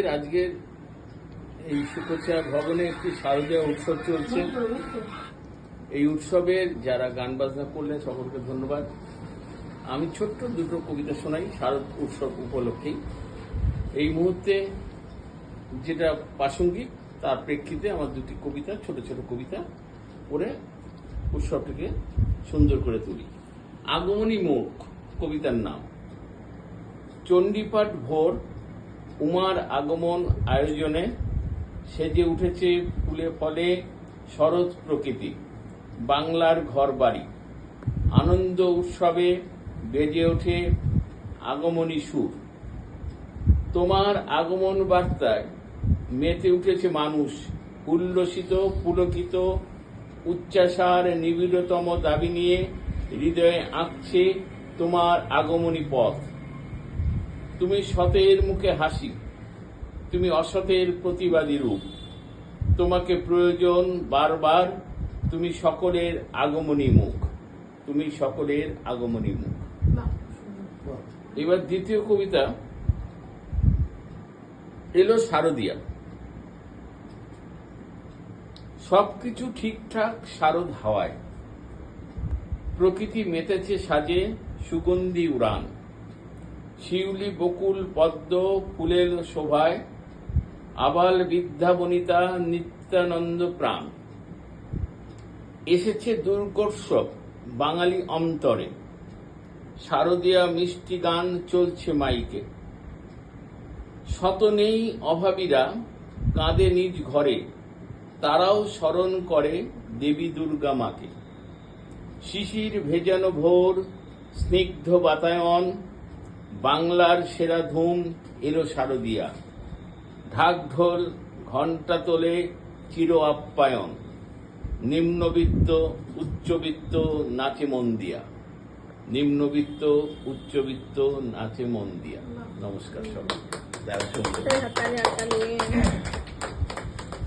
আমাদের আজকের এই সুকোচা ভবনে একটি শারদীয় উৎসব চলছে। এই উৎসবের যারা গান বাজনা করলেন সকলকে ধন্যবাদ। আমি ছোট্ট দুটো কবিতা শোনাই শারদ উৎসব উপলক্ষেই। এই মুহূর্তে যেটা প্রাসঙ্গিক তার প্রেক্ষিতে আমার দুটি কবিতা, ছোট ছোট কবিতা পড়ে উৎসবটিকে সুন্দর করে তুলি। আগমনী মুখ কবিতার নাম। চণ্ডীপাঠ ভোর উমার আগমন আয়োজনে সেজে উঠেছে ফুলে ফলে শরৎ প্রকৃতি, বাংলার ঘর বাড়ি। আনন্দ উৎসবে বেজে ওঠে আগমনী সুর। তোমার আগমন বার্তায় মেতে উঠেছে মানুষ, উল্লসিত পুলকিত উচ্চাসার নিবিড়তম দাবি নিয়ে হৃদয়ে আঁকছে তোমার আগমনী পথ। তুমি সতের মুখে হাসি, তুমি অসতের প্রতিবাদী রূপ। তোমাকে প্রয়োজন বারবার, তুমি সকলের আগমনী মুখ, তুমি সকলের আগমনী মুখ। এবার দ্বিতীয় কবিতা এলো শারদিয়া। সবকিছু ঠিকঠাক শারদ হাওয়ায়, প্রকৃতি মেতেছে সাজে সুগন্ধি উড়ান। শিউলি বকুল পদ্ম ফুলের শোভায়, আবাল বৃদ্ধা বনিতা নিত্যানন্দ প্রাণ। এসেছে দুর্গোৎসব বাঙালি অন্তরে, শারদীয়া মিষ্টি গান চলছে মাইকে। শত নেই অভাবীরা কাঁদে নিজ ঘরে, তারাও স্মরণ করে দেবী দুর্গা মাকে। শিশির ভেজানো ভোর স্নিগ্ধ বাতায়ন, বাংলার সেরা ধুম এলো শারদিয়া। ঢাক ঢোল ঘণ্টা তোলে চির আপ্যায়ন, নিম্নবিত্ত উচ্চবিত্ত নাচে মন দিয়া, নিম্নবিত্ত উচ্চবিত্ত নাচে মন দিয়া। নমস্কার সবাই।